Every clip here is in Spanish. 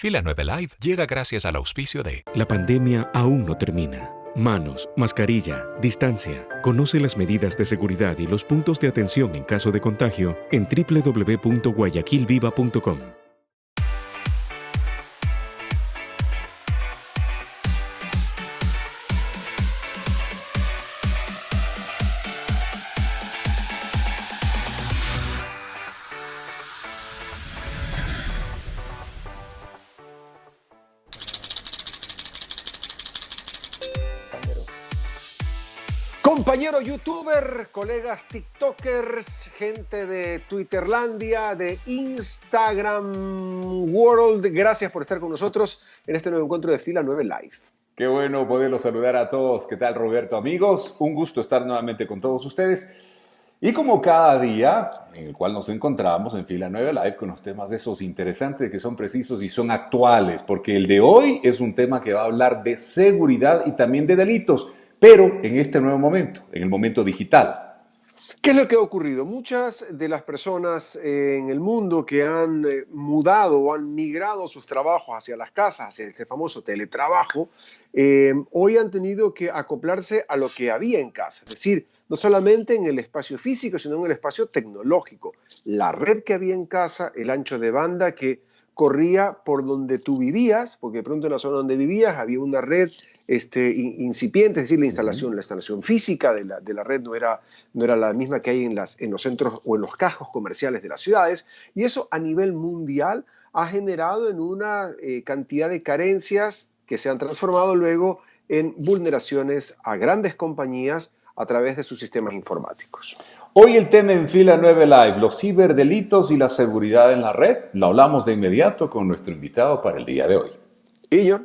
Fila 9 Live llega gracias al auspicio de... La pandemia aún no termina. Manos, mascarilla, distancia. Conoce las medidas de seguridad y los puntos de atención en caso de contagio en www.guayaquilviva.com. Compañero youtuber, colegas tiktokers, gente de Twitterlandia, de Instagram World, gracias por estar con nosotros en este nuevo encuentro de Fila 9 Live. Qué bueno poderlos saludar a todos. ¿Qué tal, Roberto? Amigos, un gusto estar nuevamente con todos ustedes. Y como cada día en el cual nos encontramos en Fila 9 Live con los temas esos interesantes que son precisos y son actuales, porque el de hoy es un tema que va a hablar de seguridad y también de delitos, pero en este nuevo momento, en el momento digital. ¿Qué es lo que ha ocurrido? Muchas de las personas en el mundo que han mudado o han migrado sus trabajos hacia las casas, hacia ese famoso teletrabajo, hoy han tenido que acoplarse a lo que había en casa. Es decir, no solamente en el espacio físico, sino en el espacio tecnológico. La red que había en casa, el ancho de banda que corría por donde tú vivías, porque de pronto en la zona donde vivías había una red incipiente, es decir, la instalación física de la red no era la misma que hay en los centros o en los cascos comerciales de las ciudades, y eso a nivel mundial ha generado en una cantidad de carencias que se han transformado luego en vulneraciones a grandes compañías a través de sus sistemas informáticos. Hoy el tema en Fila 9 Live, los ciberdelitos y la seguridad en la red, lo hablamos de inmediato con nuestro invitado para el día de hoy. Y yo.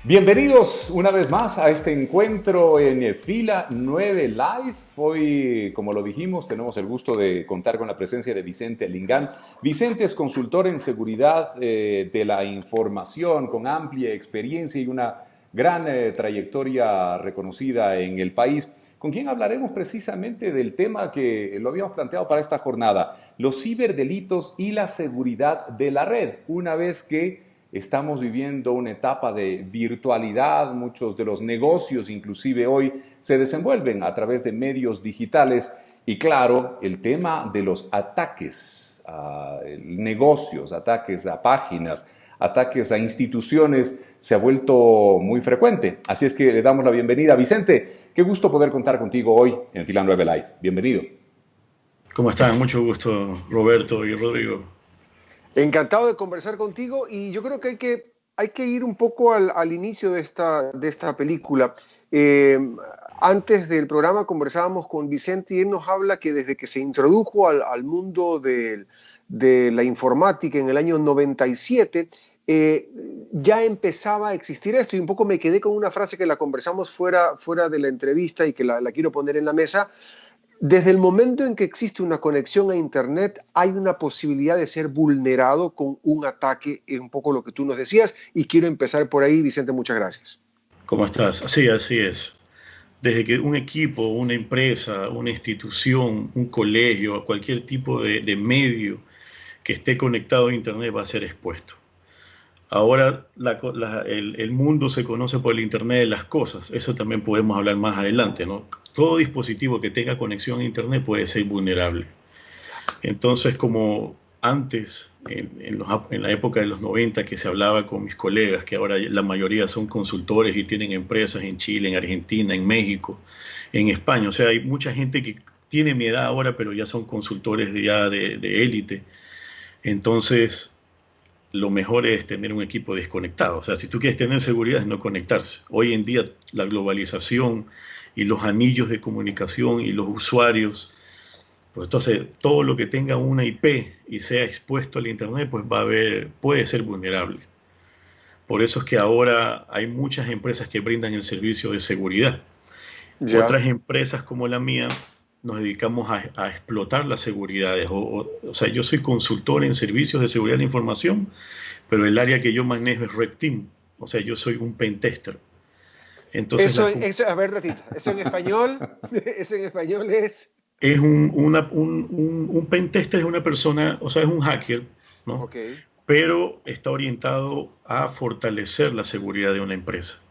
Bienvenidos una vez más a este encuentro en Fila 9 Live. Hoy, como lo dijimos, tenemos el gusto de contar con la presencia de Vicente Lingán. Vicente es consultor en seguridad de la información, con amplia experiencia y una gran trayectoria reconocida en el país, con quien hablaremos precisamente del tema que lo habíamos planteado para esta jornada, los ciberdelitos y la seguridad de la red, una vez que estamos viviendo una etapa de virtualidad, muchos de los negocios inclusive hoy se desenvuelven a través de medios digitales y claro, el tema de los ataques a negocios, ataques a páginas, ataques a instituciones se ha vuelto muy frecuente. Así es que le damos la bienvenida a Vicente. Qué gusto poder contar contigo hoy en Fila 9 Live. Bienvenido. ¿Cómo están? Mucho gusto, Roberto y Rodrigo. Encantado de conversar contigo y yo creo que hay que ir un poco al inicio de esta película. Antes del programa conversábamos con Vicente y él nos habla que desde que se introdujo al mundo de la informática en el año 97, ya empezaba a existir esto y un poco me quedé con una frase que la conversamos fuera de la entrevista y que la quiero poner en la mesa. Desde el momento en que existe una conexión a Internet, hay una posibilidad de ser vulnerado con un ataque, es un poco lo que tú nos decías, y quiero empezar por ahí. Vicente, muchas gracias. ¿Cómo estás? Sí, así es. Desde que un equipo, una empresa, una institución, un colegio, cualquier tipo de medio que esté conectado a Internet va a ser expuesto. Ahora el mundo se conoce por el Internet de las cosas. Eso también podemos hablar más adelante, ¿no? Todo dispositivo que tenga conexión a Internet puede ser vulnerable. Entonces, como antes, en la época de los 90, que se hablaba con mis colegas, que ahora la mayoría son consultores y tienen empresas en Chile, en Argentina, en México, en España. O sea, hay mucha gente que tiene mi edad ahora, pero ya son consultores de élite. Entonces, lo mejor es tener un equipo desconectado. O sea, si tú quieres tener seguridad, es no conectarse. Hoy en día, la globalización y los anillos de comunicación y los usuarios, pues entonces todo lo que tenga una IP y sea expuesto al Internet, pues puede ser vulnerable. Por eso es que ahora hay muchas empresas que brindan el servicio de seguridad. Ya. Otras empresas como la mía nos dedicamos a explotar las seguridades. O sea, yo soy consultor en servicios de seguridad de la información, pero el área que yo manejo es Red Team. O sea, yo soy un pentester. Entonces, eso, a ver, ratito, eso en español es Es un pentester, es una persona, o sea, es un hacker, ¿no? Ok. Pero está orientado a fortalecer la seguridad de una empresa.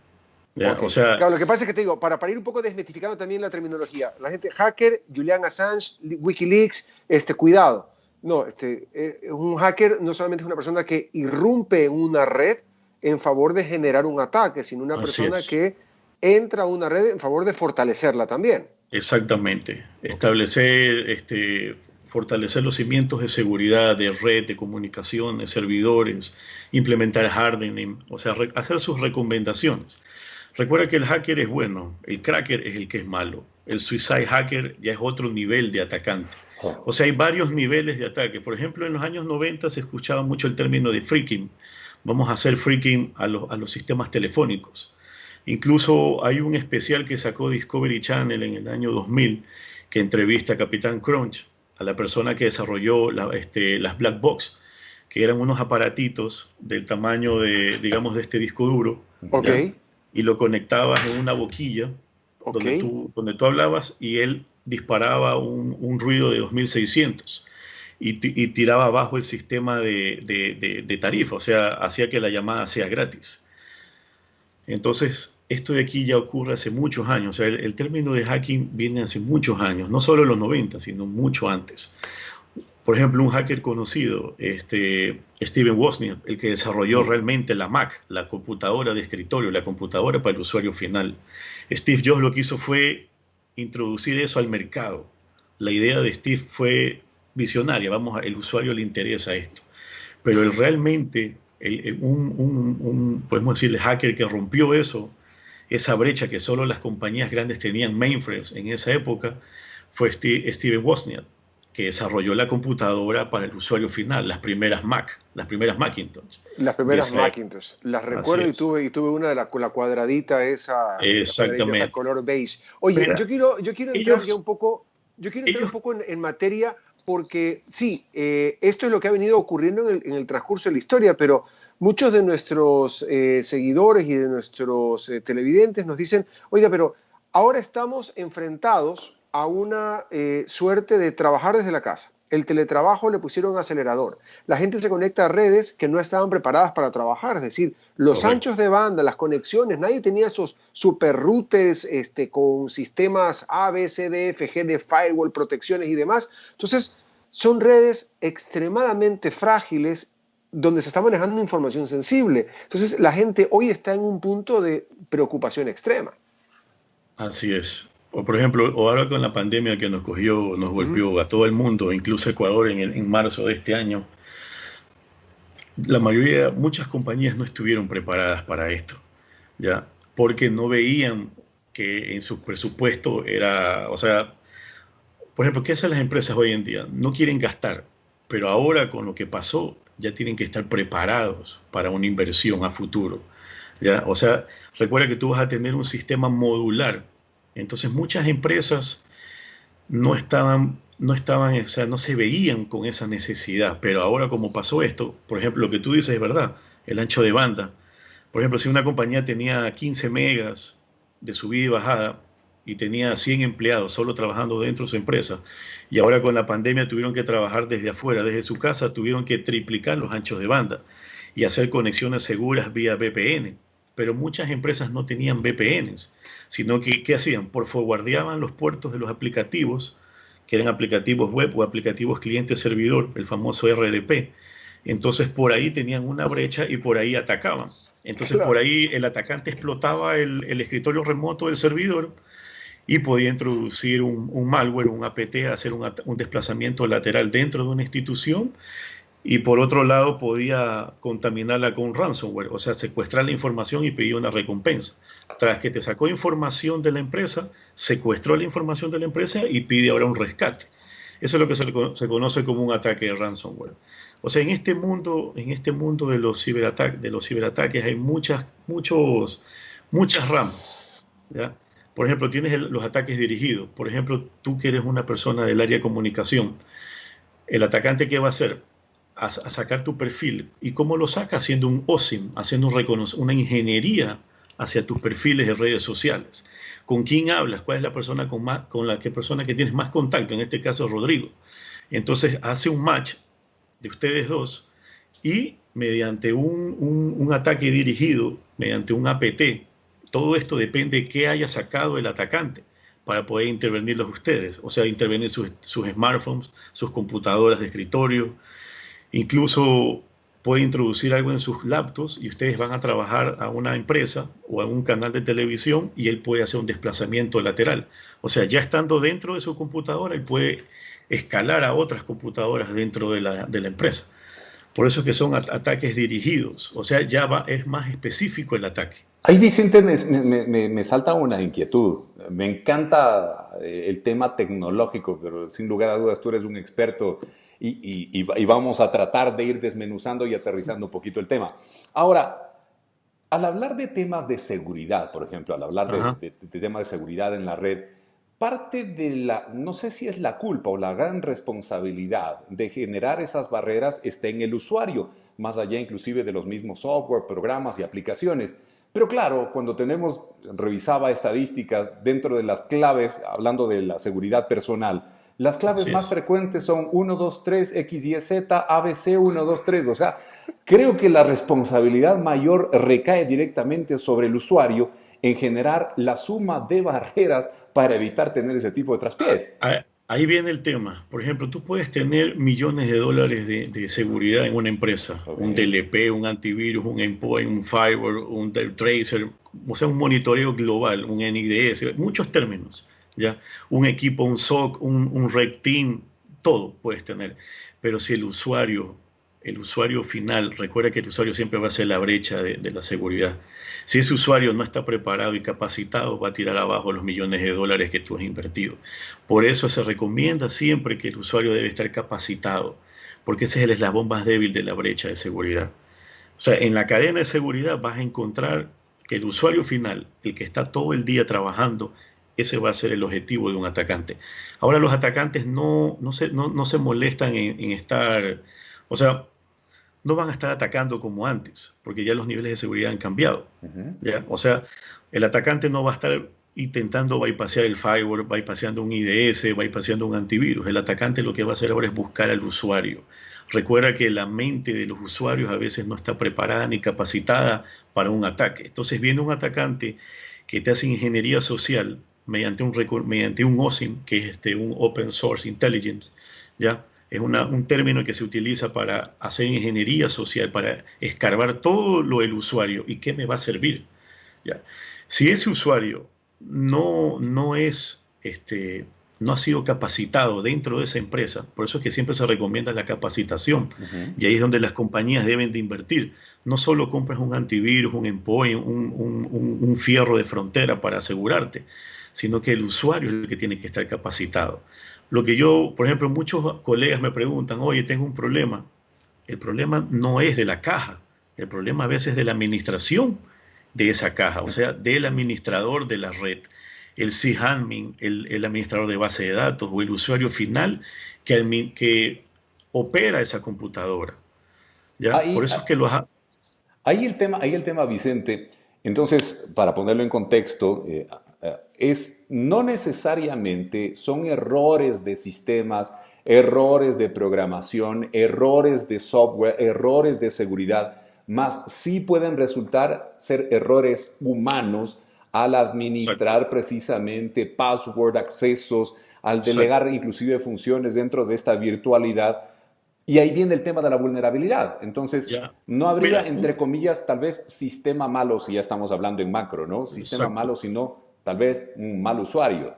¿Ya? Ok. O sea, Claro, lo que pasa es que te digo, para ir un poco desmitificando también la terminología, la gente hacker, Julian Assange, Wikileaks, cuidado. No, un hacker no solamente es una persona que irrumpe en una red en favor de generar un ataque, sino una así persona es. que entra a una red en favor de fortalecerla también. Exactamente. Establecer, fortalecer los cimientos de seguridad, de red, de comunicación, de servidores, implementar hardening, o sea, hacer sus recomendaciones. Recuerda que el hacker es bueno, el cracker es el que es malo. El suicide hacker ya es otro nivel de atacante. O sea, hay varios niveles de ataque. Por ejemplo, en los años 90 se escuchaba mucho el término de phreaking. Vamos a hacer phreaking a los sistemas telefónicos. Incluso hay un especial que sacó Discovery Channel en el año 2000 que entrevista a Capitán Crunch, a la persona que desarrolló las Black Box, que eran unos aparatitos del tamaño de, digamos, de este disco duro. Ok. ¿Ya? Y lo conectabas en una boquilla Ok. donde tú hablabas y él disparaba un ruido de 2600 y tiraba abajo el sistema de tarifa, o sea, hacía que la llamada sea gratis. Entonces, esto de aquí ya ocurre hace muchos años, o sea, el término de hacking viene hace muchos años, no solo en los 90, sino mucho antes. Por ejemplo, un hacker conocido, Steven Wozniak, el que desarrolló realmente la Mac, la computadora de escritorio, la computadora para el usuario final. Steve Jobs lo que hizo fue introducir eso al mercado. La idea de Steve fue visionaria, el usuario le interesa esto. Pero realmente, podemos decirle, hacker que rompió eso, esa brecha que solo las compañías grandes tenían mainframes en esa época, fue Steven Wozniak, que desarrolló la computadora para el usuario final, las primeras Mac, las primeras Macintosh. Las primeras Macintosh. Las recuerdo y tuve una de la cuadradita esa, exactamente, esa color beige. Oye, pero yo quiero entrar ya un poco, en materia porque sí, esto es lo que ha venido ocurriendo en el transcurso de la historia, pero muchos de nuestros seguidores y de nuestros televidentes nos dicen, oiga, pero ahora estamos enfrentados a una suerte de trabajar desde la casa. El teletrabajo le pusieron acelerador. La gente se conecta a redes que no estaban preparadas para trabajar, es decir, los anchos de banda, las conexiones, nadie tenía esos super routers con sistemas A, B, C, D, F, G de firewall, protecciones y demás. Entonces, son redes extremadamente frágiles donde se está manejando información sensible. Entonces, la gente hoy está en un punto de preocupación extrema. Así es. O por ejemplo, o ahora con la pandemia que nos golpeó a todo el mundo, incluso Ecuador en marzo de este año, muchas compañías no estuvieron preparadas para esto, ¿ya? Porque no veían que en su presupuesto era, o sea, por ejemplo, ¿qué hacen las empresas hoy en día? No quieren gastar, pero ahora con lo que pasó, ya tienen que estar preparados para una inversión a futuro, ¿ya? O sea, recuerda que tú vas a tener un sistema modular. Entonces muchas empresas no se veían con esa necesidad, pero ahora como pasó esto, por ejemplo, lo que tú dices es verdad, el ancho de banda. Por ejemplo, si una compañía tenía 15 megas de subida y bajada y tenía 100 empleados solo trabajando dentro de su empresa, y ahora con la pandemia tuvieron que trabajar desde afuera, desde su casa, tuvieron que triplicar los anchos de banda y hacer conexiones seguras vía VPN. Pero muchas empresas no tenían VPNs, sino que, ¿qué hacían? Forwardeaban los puertos de los aplicativos, que eran aplicativos web o aplicativos cliente-servidor, el famoso RDP. Entonces, por ahí tenían una brecha y por ahí atacaban. Entonces, por ahí el atacante explotaba el escritorio remoto del servidor y podía introducir un malware, un APT, hacer un desplazamiento lateral dentro de una institución. Y por otro lado podía contaminarla con un ransomware, o sea, secuestrar la información y pedir una recompensa. Tras que te sacó información de la empresa, secuestró la información de la empresa y pide ahora un rescate. Eso es lo que se conoce como un ataque de ransomware. O sea, en este mundo de los ciberataques hay muchas ramas, ¿ya? Por ejemplo, tienes los ataques dirigidos. Por ejemplo, tú que eres una persona del área de comunicación, el atacante, ¿qué va a hacer? A sacar tu perfil. ¿Y cómo lo saca? Haciendo un OSINT, haciendo una ingeniería hacia tus perfiles de redes sociales. ¿Con quién hablas? ¿Cuál es la persona persona que tienes más contacto? En este caso, Rodrigo. Entonces, hace un match de ustedes dos y mediante un ataque dirigido, mediante un APT, todo esto depende de qué haya sacado el atacante para poder intervenirlos ustedes. O sea, intervenir sus smartphones, sus computadoras de escritorio, incluso puede introducir algo en sus laptops y ustedes van a trabajar a una empresa o a un canal de televisión y él puede hacer un desplazamiento lateral. O sea, ya estando dentro de su computadora, él puede escalar a otras computadoras dentro de la empresa. Por eso es que son ataques dirigidos. O sea, es más específico el ataque. Ahí, Vicente, me salta una inquietud. Me encanta el tema tecnológico, pero sin lugar a dudas tú eres un experto y vamos a tratar de ir desmenuzando y aterrizando un poquito el tema. Ahora, al hablar de temas de seguridad, por ejemplo, al hablar de temas de seguridad en la red, parte de no sé si es la culpa o la gran responsabilidad de generar esas barreras está en el usuario, más allá inclusive de los mismos software, programas y aplicaciones. Pero claro, cuando revisaba estadísticas dentro de las claves, hablando de la seguridad personal, las claves más frecuentes son 1, 2, 3, X, Y, Z, ABC 1, 2, 3. O sea, creo que la responsabilidad mayor recae directamente sobre el usuario en generar la suma de barreras para evitar tener ese tipo de traspiés. Ahí viene el tema. Por ejemplo, tú puedes tener millones de dólares de seguridad en una empresa. Un DLP, un antivirus, un endpoint, un firewall, un tracer, o sea, un monitoreo global, un NIDS, muchos términos. ¿Ya? Un equipo, un SOC, un Red Team, todo puedes tener. Pero si el usuario final, recuerda que el usuario siempre va a ser la brecha de la seguridad. Si ese usuario no está preparado y capacitado, va a tirar abajo los millones de dólares que tú has invertido. Por eso se recomienda siempre que el usuario debe estar capacitado, porque ese es el eslabón más débil de la brecha de seguridad. O sea, en la cadena de seguridad vas a encontrar que el usuario final, el que está todo el día trabajando, ese va a ser el objetivo de un atacante. Ahora los atacantes no se molestan en estar, o sea, no van a estar atacando como antes, porque ya los niveles de seguridad han cambiado. ¿Ya? O sea, el atacante no va a estar intentando bypassear el firewall, bypasseando un IDS, bypasseando un antivirus. El atacante lo que va a hacer ahora es buscar al usuario. Recuerda que la mente de los usuarios a veces no está preparada ni capacitada para un ataque. Entonces viene un atacante que te hace ingeniería social mediante un OSINT, que es un Open Source Intelligence, ¿ya? Es un término que se utiliza para hacer ingeniería social, para escarbar todo lo del usuario y qué me va a servir. ¿Ya? Si ese usuario no ha sido capacitado dentro de esa empresa, por eso es que siempre se recomienda la capacitación, y ahí es donde las compañías deben de invertir. No solo compras un antivirus, un endpoint, un fierro de frontera para asegurarte, sino que el usuario es el que tiene que estar capacitado. Lo que por ejemplo, muchos colegas me preguntan, oye, tengo un problema. El problema no es de la caja, el problema a veces es de la administración de esa caja, o sea, del administrador de la red, el sysadmin, el administrador de base de datos o el usuario final que opera esa computadora. ¿Ya? Por eso es que Ahí el tema, Vicente, entonces, para ponerlo en contexto, no necesariamente son errores de sistemas, errores de programación, errores de software, errores de seguridad, más sí pueden resultar ser errores humanos al administrar precisamente password, accesos, al delegar inclusive funciones dentro de esta virtualidad. Y ahí viene el tema de la vulnerabilidad. Entonces, no habría, entre comillas, tal vez sistema malo, si ya estamos hablando en macro, ¿no? Sistema malo, sino tal vez un mal usuario.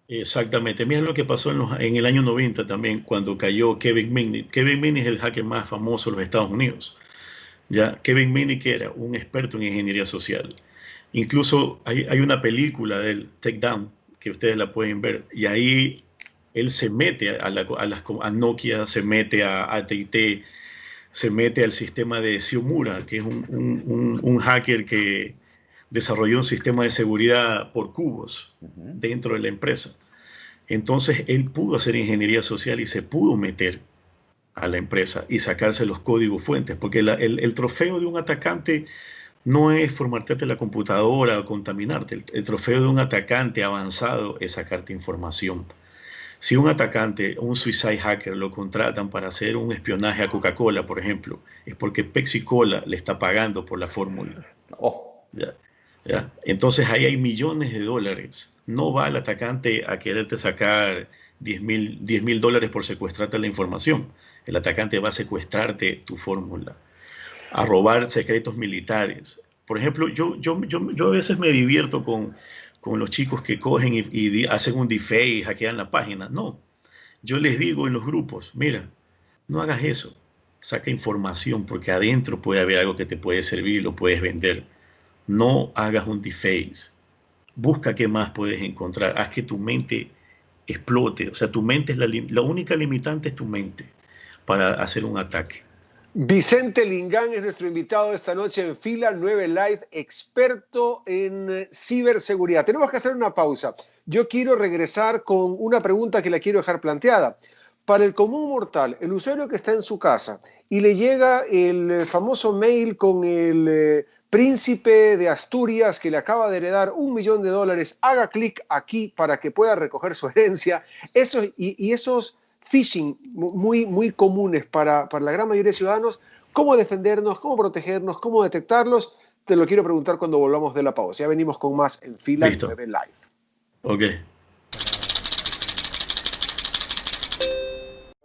Exactamente. Mira lo que pasó en el año 90 también, cuando cayó Kevin Mitnick. Kevin Mitnick es el hacker más famoso de los Estados Unidos. ¿Ya? Kevin Mitnick era un experto en ingeniería social. Incluso hay una película del Takedown, que ustedes la pueden ver, y ahí él se mete a Nokia, se mete a AT&T, se mete al sistema de Shiomura, que es un hacker que desarrolló un sistema de seguridad por cubos dentro de la empresa. Entonces él pudo hacer ingeniería social y se pudo meter a la empresa y sacarse los códigos fuentes, porque el trofeo de un atacante No es formatearte la computadora o contaminarte. El trofeo de un atacante avanzado es sacarte información. Si un atacante, un suicide hacker, lo contratan para hacer un espionaje a Coca-Cola, por ejemplo, es porque Pepsi-Cola le está pagando por la fórmula. Oh, ¿Ya? ¿Ya? Entonces ahí hay millones de dólares. No va el atacante a quererte sacar 10 mil dólares por secuestrarte la información. El atacante va a secuestrarte tu fórmula, a robar secretos militares. Por ejemplo, yo a veces me divierto con los chicos que cogen y hacen un deepfake y hackean la página. No, yo les digo en los grupos, mira, no hagas eso. Saca información porque adentro puede haber algo que te puede servir y lo puedes vender. No hagas un deepfake. Busca qué más puedes encontrar. Haz que tu mente explote. O sea, tu mente es la única limitante es tu mente para hacer un ataque. Vicente Lingán es nuestro invitado esta noche en Fila 9 Live, experto en ciberseguridad. Tenemos que hacer una pausa. Yo quiero regresar con una pregunta que la quiero dejar planteada. Para el común mortal, el usuario que está en su casa y le llega el famoso mail con el príncipe de Asturias que le acaba de heredar $1.000.000, haga clic aquí para que pueda recoger su herencia. Esos phishing muy comunes para la gran mayoría de ciudadanos, ¿cómo defendernos, cómo protegernos, cómo detectarlos? Te lo quiero preguntar cuando volvamos de la pausa. Ya venimos con más en Fila 9 Live. Ok.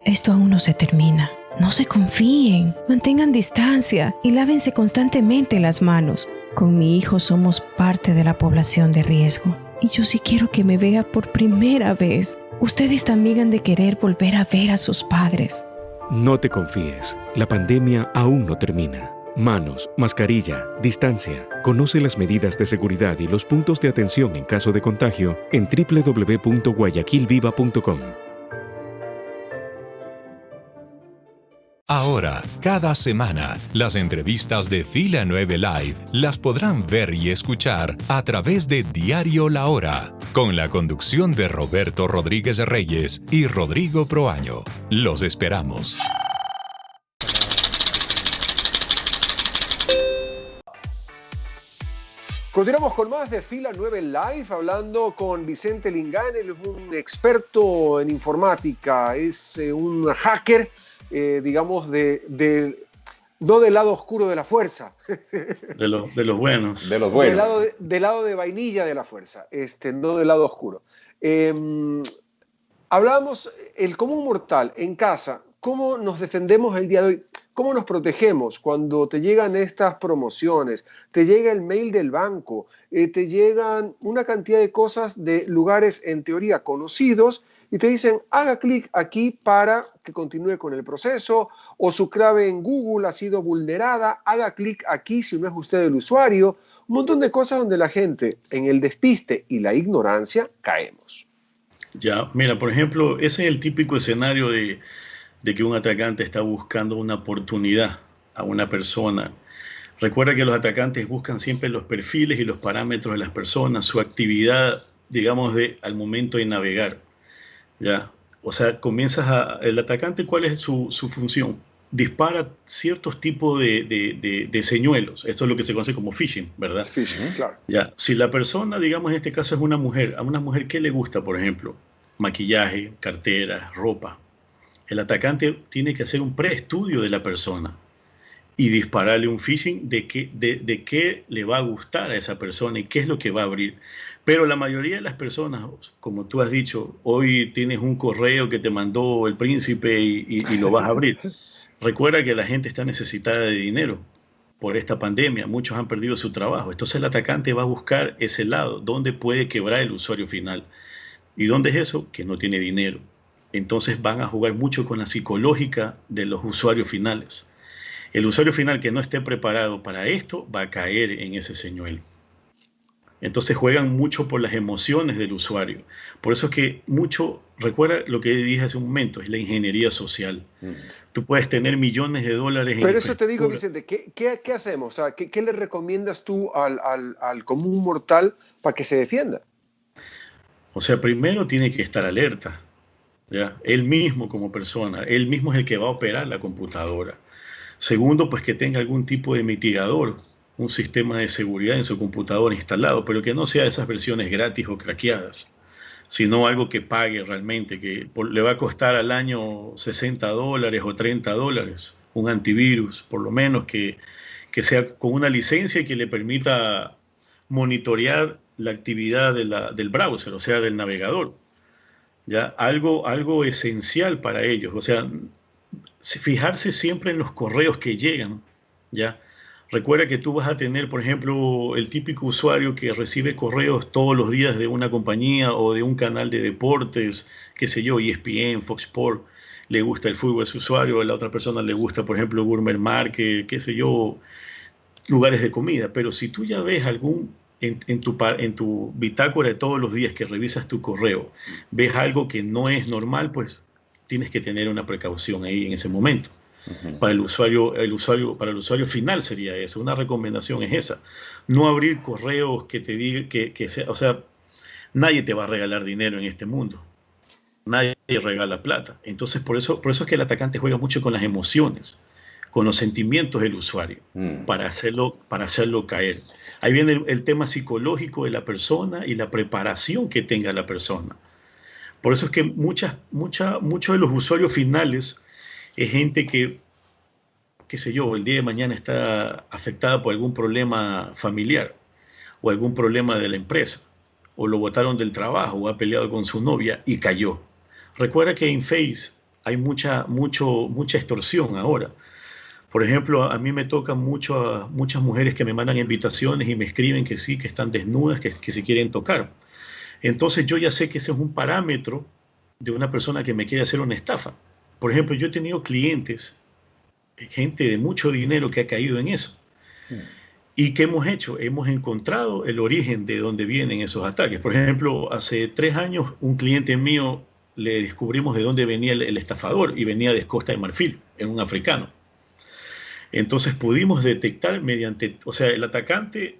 Esto aún no se termina. No se confíen, mantengan distancia y lávense constantemente las manos. Con mi hijo somos parte de la población de riesgo y yo sí quiero que me vea por primera vez. Ustedes también han de querer volver a ver a sus padres. No te confíes, la pandemia aún no termina. Manos, mascarilla, distancia. Conoce las medidas de seguridad y los puntos de atención en caso de contagio en www.guayaquilviva.com. Ahora, cada semana, las entrevistas de Fila 9 Live las podrán ver y escuchar a través de Diario La Hora, con la conducción de Roberto Rodríguez Reyes y Rodrigo Proaño. Los esperamos. Continuamos con más de Fila 9 Live, hablando con Vicente Lingán. Él es un experto en informática, es un hacker, digamos, no del lado oscuro de la fuerza. De los buenos. de los buenos. Del lado de vainilla de la fuerza, no del lado oscuro. Hablábamos, el común mortal en casa, ¿cómo nos defendemos el día de hoy? ¿Cómo nos protegemos cuando te llegan estas promociones? Te llega el mail del banco, te llegan una cantidad de cosas de lugares en teoría conocidos y te dicen, haga clic aquí para que continúe con el proceso, o su clave en Google ha sido vulnerada, haga clic aquí si no es usted el usuario. Un montón de cosas donde la gente, en el despiste y la ignorancia, caemos. Ya, mira, por ejemplo, ese es el típico escenario de que un atacante está buscando una oportunidad a una persona. Recuerda que los atacantes buscan siempre los perfiles y los parámetros de las personas, su actividad, digamos, al momento de navegar. ¿Ya? O sea, el atacante, ¿cuál es su función? Dispara ciertos tipos de señuelos. Esto es lo que se conoce como phishing, ¿verdad? Phishing, claro. Ya. Si la persona, digamos, en este caso es una mujer, a una mujer, ¿qué le gusta, por ejemplo? Maquillaje, cartera, ropa. El atacante tiene que hacer un preestudio de la persona y dispararle un phishing de qué le va a gustar a esa persona y qué es lo que va a abrir. Pero la mayoría de las personas, como tú has dicho, hoy tienes un correo que te mandó el príncipe y lo vas a abrir. Recuerda que la gente está necesitada de dinero por esta pandemia. Muchos han perdido su trabajo. Entonces el atacante va a buscar ese lado, donde puede quebrar el usuario final. ¿Y dónde es eso? Que no tiene dinero. Entonces van a jugar mucho con la psicológica de los usuarios finales. El usuario final que no esté preparado para esto va a caer en ese señuelo. Entonces juegan mucho por las emociones del usuario. Por eso es que recuerda lo que dije hace un momento, es la ingeniería social. Tú puedes tener millones de dólares en Pero eso te digo, Vicente, ¿qué hacemos? O sea, ¿qué le recomiendas tú al común mortal para que se defienda? O sea, primero tiene que estar alerta. ¿Ya? Él mismo como persona, él mismo es el que va a operar la computadora. Segundo, pues que tenga algún tipo de mitigador. un sistema de seguridad en su computadora instalado, pero que no sea esas versiones gratis o craqueadas, sino algo que pague realmente, que le va a costar al año $60 o $30, un antivirus, por lo menos que sea con una licencia y que le permita monitorear la actividad del browser, o sea, del navegador. ¿Ya? Algo esencial para ellos, o sea, fijarse siempre en los correos que llegan, ¿ya? Recuerda que tú vas a tener, por ejemplo, el típico usuario que recibe correos todos los días de una compañía o de un canal de deportes, qué sé yo, ESPN, Fox Sports, le gusta el fútbol a ese usuario, a la otra persona le gusta, por ejemplo, Gourmet Market, qué sé yo, lugares de comida. Pero si tú ya ves en tu bitácora de todos los días que revisas tu correo, ves algo que no es normal, pues tienes que tener una precaución ahí en ese momento. Para el usuario final sería eso. Una recomendación es esa. No abrir correos que te digan o sea, nadie te va a regalar dinero en este mundo. Nadie regala plata. Entonces, por eso es que el atacante juega mucho con las emociones, con los sentimientos del usuario, para hacerlo caer. Ahí viene el tema psicológico de la persona y la preparación que tenga la persona. Por eso es que muchos de los usuarios finales es gente que, qué sé yo, el día de mañana está afectada por algún problema familiar o algún problema de la empresa, o lo botaron del trabajo o ha peleado con su novia y cayó. Recuerda que en Face hay mucha extorsión ahora. Por ejemplo, a mí me tocan muchas mujeres que me mandan invitaciones y me escriben que sí, que están desnudas, que si quieren tocar. Entonces yo ya sé que ese es un parámetro de una persona que me quiere hacer una estafa. Por ejemplo, yo he tenido clientes, gente de mucho dinero que ha caído en eso. ¿Y qué hemos hecho? Hemos encontrado el origen de dónde vienen esos ataques. Por ejemplo, hace 3 años un cliente mío le descubrimos de dónde venía el estafador y venía de Costa de Marfil, en un africano. Entonces pudimos detectar o sea, el atacante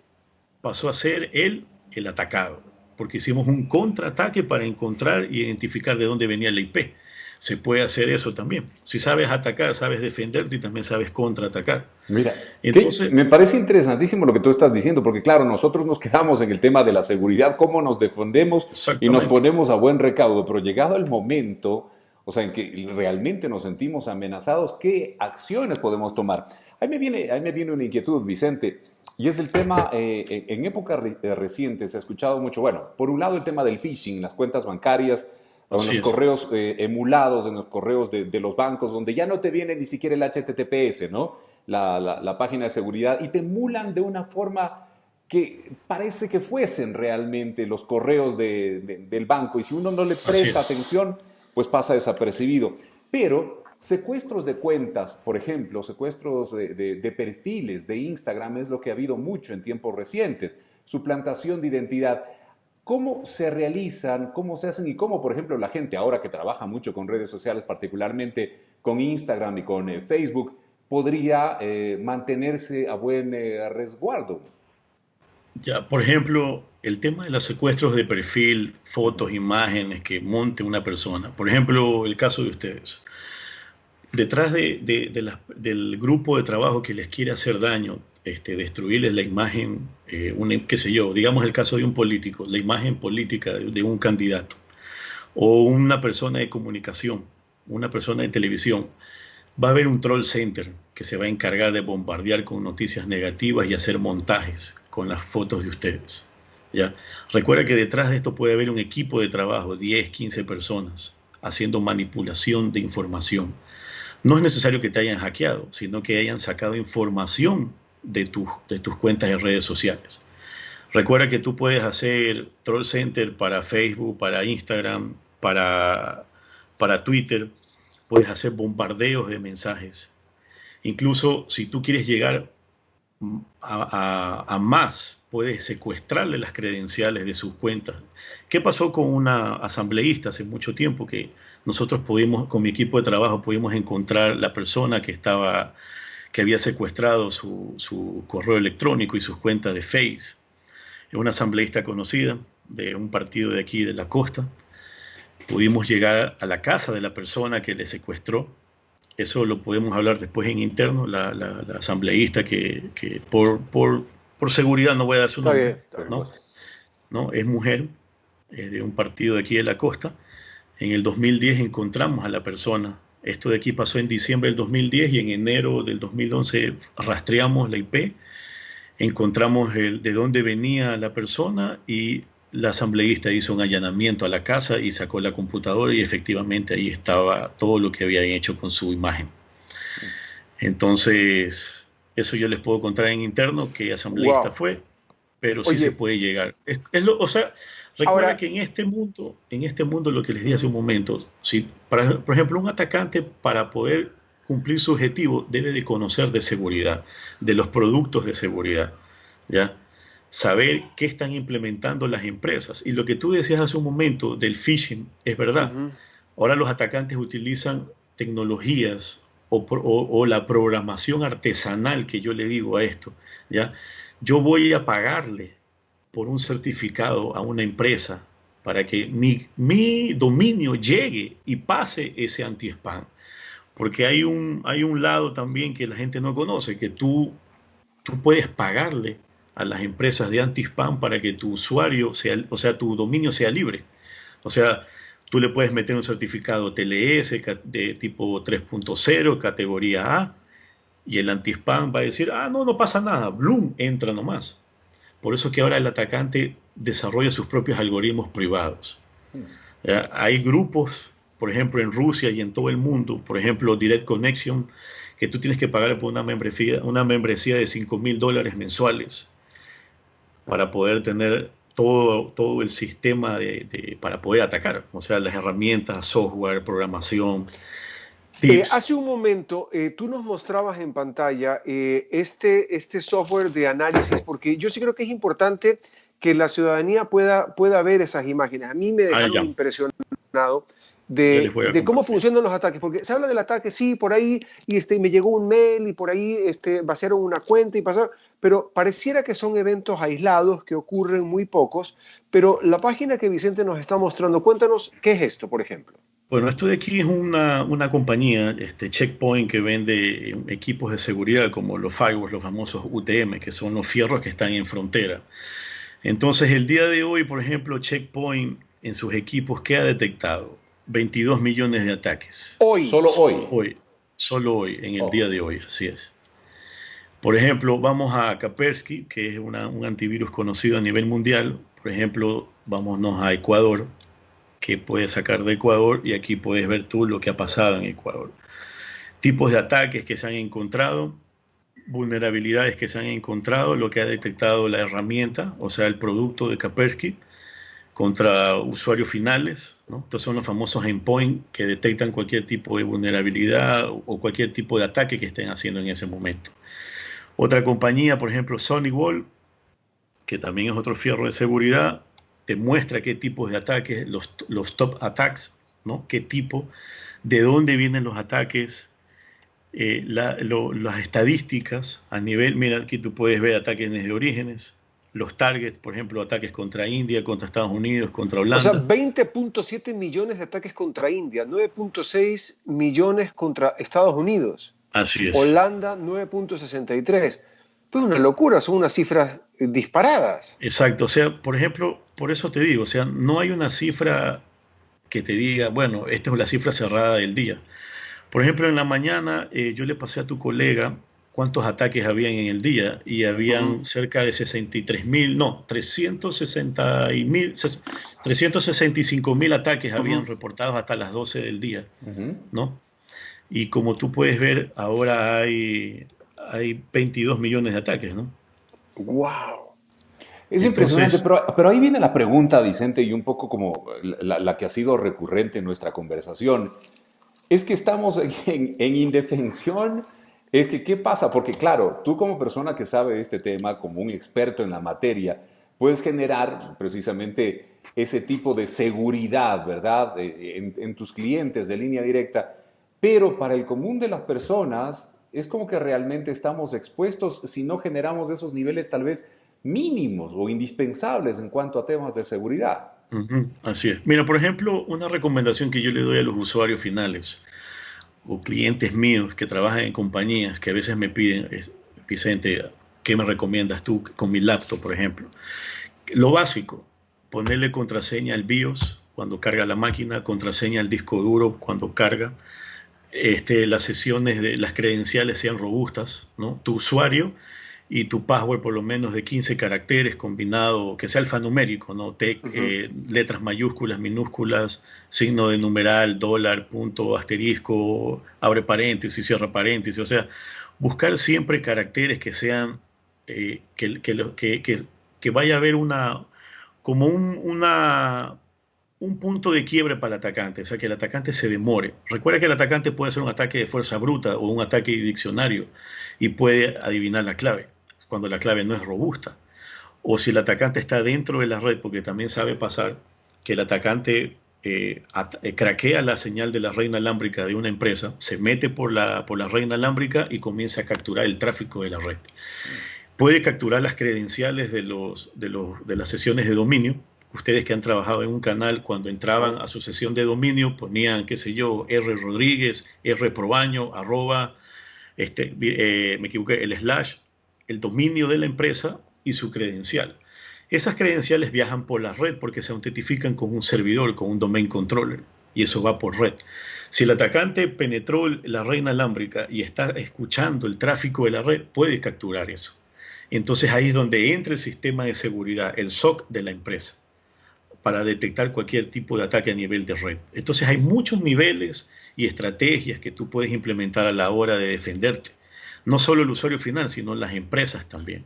pasó a ser él el atacado, porque hicimos un contraataque para encontrar y identificar de dónde venía la IP. Se puede hacer eso también. Si sabes atacar, sabes defenderte y también sabes contraatacar. Mira, entonces, me parece interesantísimo lo que tú estás diciendo, porque claro, nosotros nos quedamos en el tema de la seguridad, cómo nos defendemos y nos ponemos a buen recaudo, pero llegado el momento, o sea, en que realmente nos sentimos amenazados, ¿qué acciones podemos tomar? Ahí me viene una inquietud, Vicente, y es el tema, en épocas recientes se ha escuchado mucho, bueno, por un lado el tema del phishing, las cuentas bancarias, o en los correos emulados, en los correos de los bancos, donde ya no te viene ni siquiera el HTTPS, ¿no? La página de seguridad, y te emulan de una forma que parece que fuesen realmente los correos del banco, y si uno no le presta atención, pues pasa desapercibido. Pero secuestros de cuentas, por ejemplo, secuestros de perfiles de Instagram es lo que ha habido mucho en tiempos recientes, suplantación de identidad. ¿Cómo se realizan, cómo se hacen y cómo, por ejemplo, la gente ahora que trabaja mucho con redes sociales, particularmente con Instagram y con Facebook, podría mantenerse a buen resguardo? Ya, por ejemplo, el tema de los secuestros de perfil, fotos, imágenes que monte una persona. Por ejemplo, el caso de ustedes. Detrás del grupo de trabajo que les quiere hacer daño, destruirles la imagen, qué sé yo, digamos el caso de un político, la imagen política de un candidato, o una persona de comunicación, una persona de televisión, va a haber un troll center que se va a encargar de bombardear con noticias negativas y hacer montajes con las fotos de ustedes. ¿Ya? Recuerda que detrás de esto puede haber un equipo de trabajo, 10, 15 personas, haciendo manipulación de información. No es necesario que te hayan hackeado, sino que hayan sacado información de tus cuentas de redes sociales. Recuerda que tú puedes hacer troll center para Facebook, para Instagram, para Twitter. Puedes hacer bombardeos de mensajes. Incluso si tú quieres llegar a más, puedes secuestrarle las credenciales de sus cuentas. ¿Qué pasó con una asambleísta hace mucho tiempo que nosotros con mi equipo de trabajo, pudimos encontrar la persona que había secuestrado su correo electrónico y sus cuentas de Face? Es una asambleísta conocida de un partido de aquí de la costa. Pudimos llegar a la casa de la persona que le secuestró Eso lo podemos hablar después en interno, la asambleísta que por seguridad no voy a dar su Está nombre, bien. ¿no? ¿No? Es mujer, es de un partido de aquí de la costa. En el 2010 encontramos a la persona. Esto de aquí pasó en diciembre del 2010 y en enero del 2011 rastreamos la IP, encontramos de dónde venía la persona y la asambleísta hizo un allanamiento a la casa y sacó la computadora y efectivamente ahí estaba todo lo que habían hecho con su imagen. Entonces, eso yo les puedo contar en interno qué asambleísta fue, pero sí se puede llegar. O sea, recuerda ahora, que en este mundo lo que les dije hace un momento, si, por ejemplo, un atacante para poder cumplir su objetivo debe de conocer de seguridad, de los productos de seguridad, ¿ya? Saber qué están implementando las empresas. Y lo que tú decías hace un momento del phishing es verdad. Ahora los atacantes utilizan tecnologías o la programación artesanal que yo le digo a esto, ¿ya? Yo voy a pagarle por un certificado a una empresa para que mi dominio llegue y pase ese anti-spam. Porque hay un lado también que la gente no conoce, que tú puedes pagarle a las empresas de anti-spam para que tu usuario tu dominio sea libre. O sea, tú le puedes meter un certificado TLS de tipo 3.0, categoría A, y el anti-spam va a decir, no pasa nada, Bloom, entra nomás. Por eso es que ahora el atacante desarrolla sus propios algoritmos privados. Hay grupos, por ejemplo, en Rusia y en todo el mundo, por ejemplo, Direct Connection, que tú tienes que pagar por una membresía de $5,000 mensuales para poder tener todo el sistema para poder atacar. O sea, las herramientas, software, programación, tips. Hace un momento tú nos mostrabas en pantalla este software de análisis, porque yo sí creo que es importante que la ciudadanía pueda ver esas imágenes. A mí me dejaron impresionado de cómo funcionan los ataques, porque se habla del ataque, sí, por ahí, y me llegó un mail, y por ahí vaciaron una cuenta y pasaron, pero pareciera que son eventos aislados que ocurren muy pocos, pero la página que Vicente nos está mostrando, cuéntanos, ¿qué es esto, por ejemplo? Bueno, esto de aquí es una compañía, Check Point, que vende equipos de seguridad como los firewalls, los famosos UTM, que son los fierros que están en frontera. Entonces, el día de hoy, por ejemplo, Check Point en sus equipos, ¿qué ha detectado? 22 millones de ataques. Solo hoy, en el día de hoy, así es. Por ejemplo, vamos a Kaspersky, que es un antivirus conocido a nivel mundial. Por ejemplo, vámonos a Ecuador, que puedes sacar de Ecuador y aquí puedes ver tú lo que ha pasado en Ecuador. Tipos de ataques que se han encontrado, vulnerabilidades que se han encontrado, lo que ha detectado la herramienta, o sea, el producto de Kaspersky, contra usuarios finales, ¿no? Estos son los famosos endpoint que detectan cualquier tipo de vulnerabilidad o cualquier tipo de ataque que estén haciendo en ese momento. Otra compañía, por ejemplo, SonyWall, que también es otro fierro de seguridad, te muestra qué tipos de ataques, los top attacks, ¿no? Qué tipo, de dónde vienen los ataques, las estadísticas a nivel, mira, aquí tú puedes ver ataques desde orígenes, los targets, por ejemplo, ataques contra India, contra Estados Unidos, contra Holanda. O sea, 20.7 millones de ataques contra India, 9.6 millones contra Estados Unidos. Así es. Holanda, 9.63. Pues una locura, son unas cifras disparadas. Exacto, o sea, por ejemplo, por eso te digo, o sea, no hay una cifra que te diga, bueno, esta es la cifra cerrada del día. Por ejemplo, en la mañana yo le pasé a tu colega cuántos ataques habían en el día y habían cerca de 365.000 ataques habían reportados hasta las 12 del día, ¿no? Y como tú puedes ver, ahora hay 22 millones de ataques, ¿no? ¡Wow! Es impresionante, pero ahí viene la pregunta, Vicente, y un poco como la que ha sido recurrente en nuestra conversación. Es que estamos en indefensión. Es que, ¿qué pasa? Porque claro, tú como persona que sabe de este tema, como un experto en la materia, puedes generar precisamente ese tipo de seguridad, ¿verdad? En tus clientes de línea directa. Pero para el común de las personas, es como que realmente estamos expuestos si no generamos esos niveles tal vez mínimos o indispensables en cuanto a temas de seguridad. Así es. Mira, por ejemplo, una recomendación que yo le doy a los usuarios finales. o clientes míos que trabajan en compañías que a veces me piden, Vicente, ¿qué me recomiendas tú con mi laptop, por ejemplo? Lo básico, ponerle contraseña al BIOS cuando carga la máquina, contraseña al disco duro cuando carga, las sesiones de las credenciales sean robustas, ¿no? Tu usuario y tu password por lo menos de 15 caracteres combinado, que sea alfanumérico, ¿no? Letras mayúsculas, minúsculas, signo de numeral, dólar, punto, asterisco, abre paréntesis, cierra paréntesis, o sea, buscar siempre caracteres que sean, que vaya a haber como un punto de quiebre para el atacante, o sea, que el atacante se demore. Recuerda que el atacante puede hacer un ataque de fuerza bruta o un ataque de diccionario y puede adivinar la clave, cuando la clave no es robusta. O si el atacante está dentro de la red, porque también sabe pasar que el atacante craquea la señal de la red inalámbrica de una empresa, se mete por la red inalámbrica y comienza a capturar el tráfico de la red. Puede capturar las credenciales de las sesiones de dominio. Ustedes que han trabajado en un canal, cuando entraban a su sesión de dominio, ponían, qué sé yo, R Rodríguez, R Probaño, @ me equivoqué, el /, el dominio de la empresa y su credencial. Esas credenciales viajan por la red porque se autentifican con un servidor, con un domain controller, y eso va por red. Si el atacante penetró la red inalámbrica y está escuchando el tráfico de la red, puede capturar eso. Entonces ahí es donde entra el sistema de seguridad, el SOC de la empresa, para detectar cualquier tipo de ataque a nivel de red. Entonces hay muchos niveles y estrategias que tú puedes implementar a la hora de defenderte. No solo el usuario final, sino las empresas también.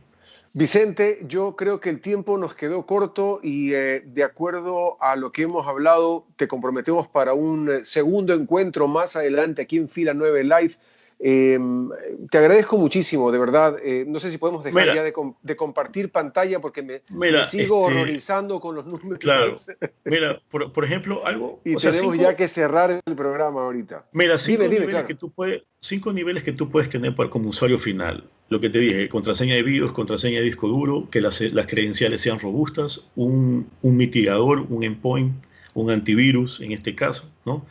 Vicente, yo creo que el tiempo nos quedó corto y de acuerdo a lo que hemos hablado, te comprometemos para un segundo encuentro más adelante aquí en Fila 9 Live. Te agradezco muchísimo, de verdad. No sé si podemos dejar ya de compartir pantalla porque me sigo horrorizando con los números. Claro. Mira, por ejemplo, algo... Y tenemos ya que cerrar el programa ahorita. Mira, cinco niveles que tú puedes tener como usuario final. Lo que te dije, contraseña de BIOS, contraseña de disco duro, que las credenciales sean robustas, un mitigador, un endpoint, un antivirus en este caso, ¿no?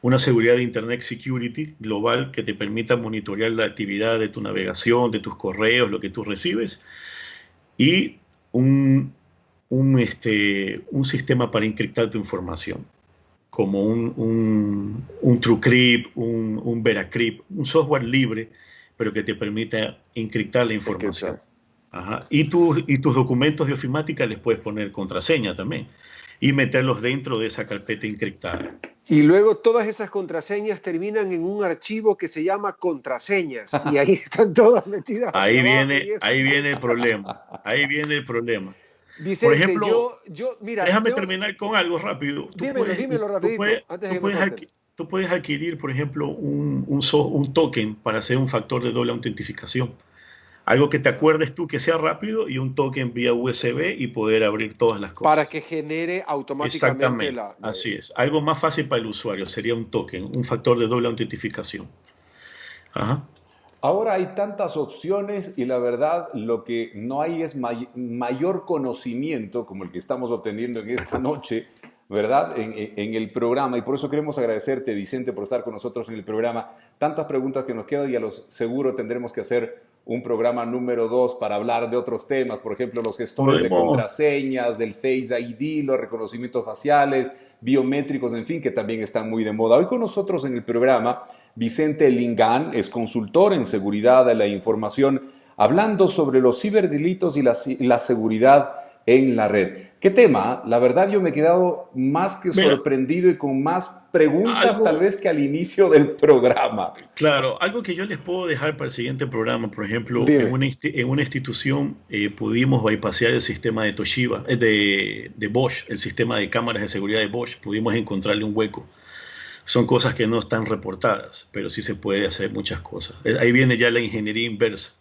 Una seguridad de Internet Security global que te permita monitorear la actividad de tu navegación, de tus correos, lo que tú recibes, y un sistema para encriptar tu información, como un TrueCrypt, un VeraCrypt, un software libre, pero que te permita encriptar la información. Ajá. Y tus documentos de ofimática les puedes poner contraseña también y meterlos dentro de esa carpeta encriptada. Y luego todas esas contraseñas terminan en un archivo que se llama contraseñas y ahí están todas metidas. Ahí viene el problema. Ahí viene el problema. Vicente, por ejemplo, mira, déjame terminar con algo rápido. Dímelo rapidito. Tú puedes adquirir, por ejemplo, un token para hacer un factor de doble autentificación. Algo que te acuerdes tú que sea rápido y un token vía USB y poder abrir todas las cosas. Para que genere automáticamente Exactamente, así es. Algo más fácil para el usuario sería un token, un factor de doble autentificación. Ajá. Ahora hay tantas opciones y la verdad lo que no hay es mayor conocimiento como el que estamos obteniendo en esta noche, ¿verdad? En el programa, y por eso queremos agradecerte, Vicente, por estar con nosotros en el programa. Tantas preguntas que nos quedan y a lo seguro tendremos que hacer un programa número 2 para hablar de otros temas, por ejemplo, los gestores de contraseñas, del Face ID, los reconocimientos faciales, biométricos, en fin, que también están muy de moda. Hoy con nosotros en el programa, Vicente Lingán es consultor en seguridad de la información, hablando sobre los ciberdelitos y la seguridad en la red. ¿Qué tema? La verdad yo me he quedado más que sorprendido y con más preguntas tal vez que al inicio del programa. Claro, algo que yo les puedo dejar para el siguiente programa, por ejemplo, en una institución pudimos bypassear el sistema de Toshiba, de Bosch, el sistema de cámaras de seguridad de Bosch, pudimos encontrarle un hueco. Son cosas que no están reportadas, pero sí se puede hacer muchas cosas. Ahí viene ya la ingeniería inversa.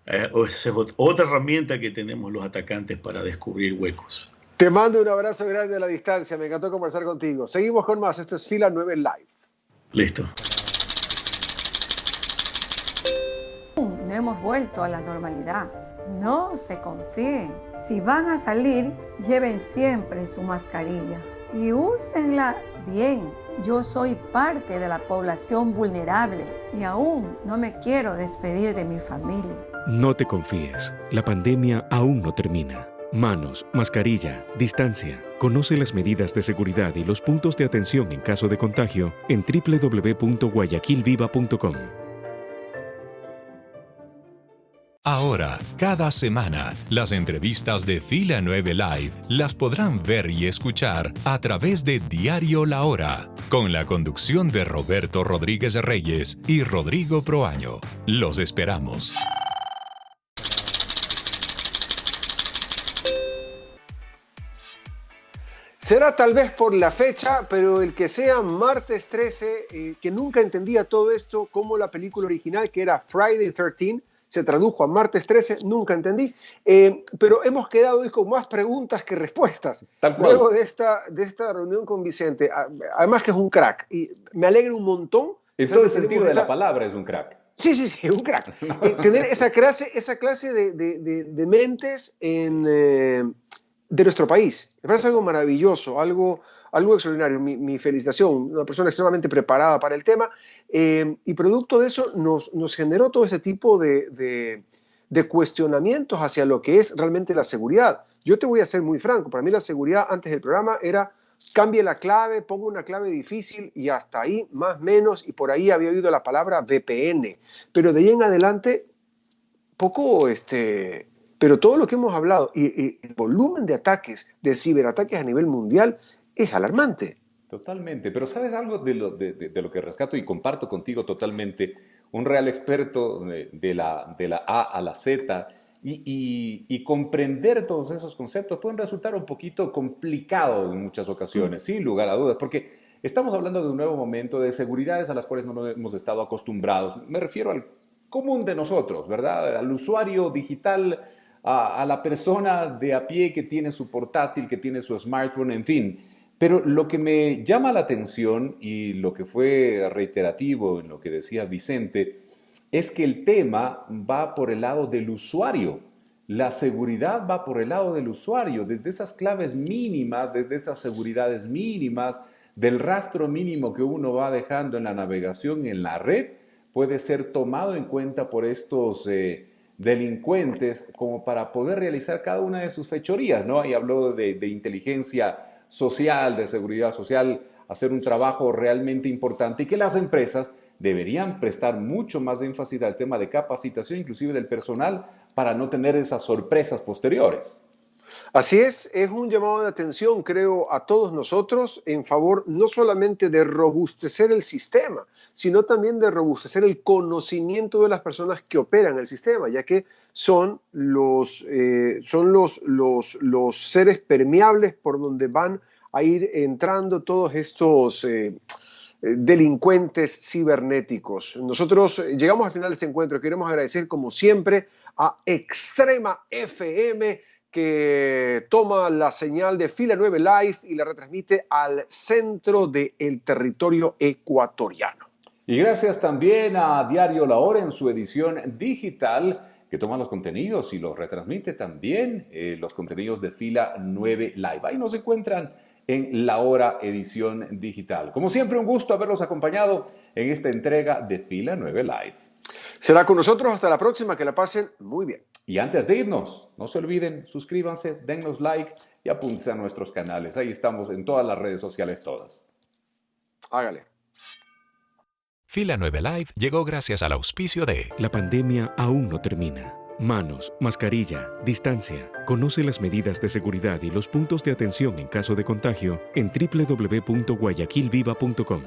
Esa es otra herramienta que tenemos los atacantes para descubrir huecos. Te mando un abrazo grande a la distancia. Me encantó conversar contigo. Seguimos con más. Esto es Fila 9 Live. Listo. No hemos vuelto a la normalidad. No se confíen. Si van a salir, lleven siempre su mascarilla y úsenla bien. Yo soy parte de la población vulnerable y aún no me quiero despedir de mi familia. No te confíes, la pandemia aún no termina. Manos, mascarilla, distancia. Conoce las medidas de seguridad y los puntos de atención en caso de contagio en www.guayaquilviva.com. Ahora, cada semana, las entrevistas de Fila 9 Live las podrán ver y escuchar a través de Diario La Hora, con la conducción de Roberto Rodríguez Reyes y Rodrigo Proaño. Los esperamos. Será tal vez por la fecha, pero el que sea martes 13, que nunca entendía todo esto, como la película original que era Friday 13, se tradujo a martes 13, nunca entendí, pero hemos quedado hoy con más preguntas que respuestas. Tal cual. Luego de esta reunión con Vicente, además que es un crack, y me alegra un montón. En todo el sentido de la palabra es un crack. Sí, un crack. Tener esa clase de mentes de nuestro país. Me parece algo maravilloso, algo extraordinario. Mi felicitación, una persona extremadamente preparada para el tema, y producto de eso nos generó todo ese tipo de cuestionamientos hacia lo que es realmente la seguridad. Yo te voy a ser muy franco, para mí la seguridad antes del programa era cambie la clave, ponga una clave difícil y hasta ahí, más o menos, y por ahí había oído la palabra VPN. Pero de ahí en adelante, poco, pero todo lo que hemos hablado y el volumen de ataques, de ciberataques a nivel mundial, es alarmante. Totalmente, pero ¿sabes algo de lo que rescato y comparto contigo totalmente? Un real experto de la A a la Z y comprender todos esos conceptos pueden resultar un poquito complicado en muchas ocasiones, sin lugar a dudas, porque estamos hablando de un nuevo momento de seguridades a las cuales no hemos estado acostumbrados. Me refiero al común de nosotros, ¿verdad? Al usuario digital, a la persona de a pie que tiene su portátil, que tiene su smartphone, en fin. Pero lo que me llama la atención y lo que fue reiterativo en lo que decía Vicente es que el tema va por el lado del usuario. La seguridad va por el lado del usuario, desde esas claves mínimas, desde esas seguridades mínimas, del rastro mínimo que uno va dejando en la navegación en la red, puede ser tomado en cuenta por estos delincuentes como para poder realizar cada una de sus fechorías, ¿no? Y habló de inteligencia social, de seguridad social, hacer un trabajo realmente importante y que las empresas deberían prestar mucho más énfasis al tema de capacitación, inclusive del personal, para no tener esas sorpresas posteriores. Así es un llamado de atención, creo, a todos nosotros en favor no solamente de robustecer el sistema, sino también de robustecer el conocimiento de las personas que operan el sistema, ya que son los seres permeables por donde van a ir entrando todos estos delincuentes cibernéticos. Nosotros llegamos al final de este encuentro. Queremos agradecer, como siempre, a Extrema FM, que toma la señal de Fila 9 Live y la retransmite al centro del territorio ecuatoriano. Y gracias también a Diario La Hora en su edición digital, que toma los contenidos y los retransmite también, los contenidos de Fila 9 Live. Ahí nos encuentran en La Hora edición digital. Como siempre, un gusto haberlos acompañado en esta entrega de Fila 9 Live. Será con nosotros hasta la próxima, que la pasen muy bien. Y antes de irnos, no se olviden, suscríbanse, dennos like y apúntense a nuestros canales. Ahí estamos en todas las redes sociales todas. Hágale. Fila 9 Live llegó gracias al auspicio de... La pandemia aún no termina. Manos, mascarilla, distancia. Conoce las medidas de seguridad y los puntos de atención en caso de contagio en www.guayaquilviva.com.